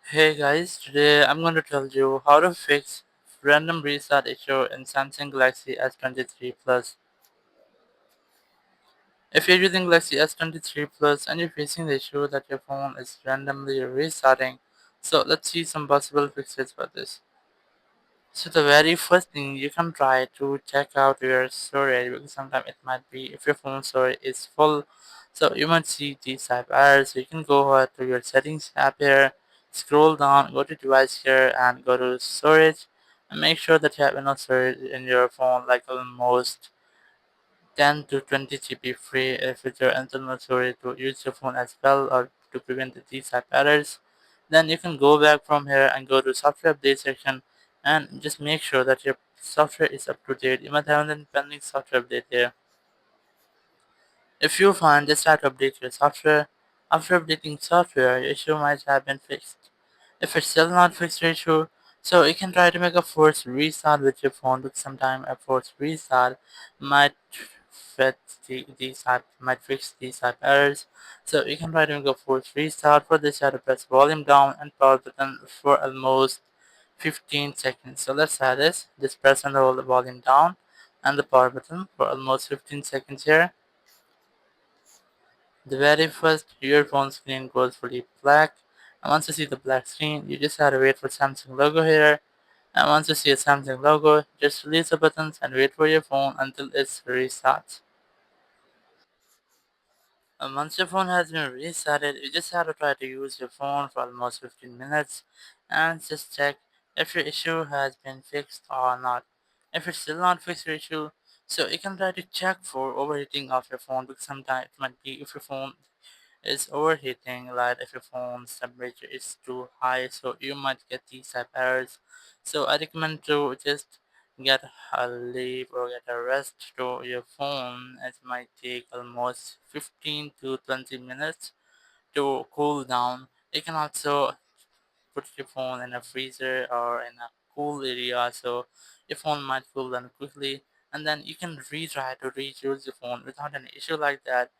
Hey guys, today I'm going to tell you how to fix random restart issue in Samsung Galaxy S23 Plus. If you're using Galaxy S23 Plus and you're facing the issue that your phone is randomly restarting, so let's see some possible fixes for this. So the very first thing you can try to check out your storage because sometimes it might be if your phone storage is full, so you might see these type errors. So you can go ahead to your settings app here, scroll down, go to device here and go to storage and make sure that you have enough storage in your phone like almost 10 to 20 GB free if it's your internal storage to use your phone as well or to prevent these type errors. Then you can go back from here and go to software update section and just make sure that your software is up to date. You might have an pending software update here. If you find just try to update your software. After updating software, your issue might have been fixed. If it's still not fixed your issue, so you can try to make a forced restart with your phone, but sometimes a forced restart might might fix these type errors. So you can try to make a forced restart. For this, you have to press volume down and power button for almost 15 seconds. So let's try this. Just press and hold the volume down and the power button for almost 15 seconds here. The very first your phone screen goes fully black, and once you see the black screen, you just have to wait for Samsung logo here. And once you see a Samsung logo, just release the buttons and wait for your phone until it restarts. And once your phone has been restarted, you just have to try to use your phone for almost 15 minutes and just check if your issue has been fixed or not. If it's still not fixed your issue, so you can try to check for overheating of your phone because sometimes it might be if your phone is overheating, like if your phone's temperature is too high, so you might get these type errors. So I recommend to just get a leave or get a rest to your phone. It might take almost 15 to 20 minutes to cool down. You can also put your phone in a freezer or in a cool area so your phone might cool down quickly, and then you can retry to reuse your phone without an issue like that.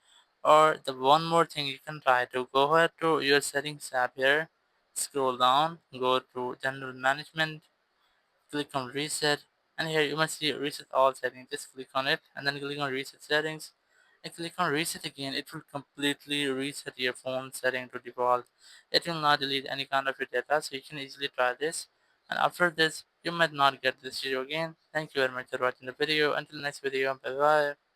Or the one more thing you can try to go ahead to your settings tab here, scroll down, go to general management, click on reset, and here you must see reset all settings. Just click on it and then click on reset settings and click on reset again. It will completely reset your phone setting to default. It will not delete any kind of your data, so you can easily try this. And after this, you might not get this issue again. Thank you very much for watching the video. Until next video, bye bye.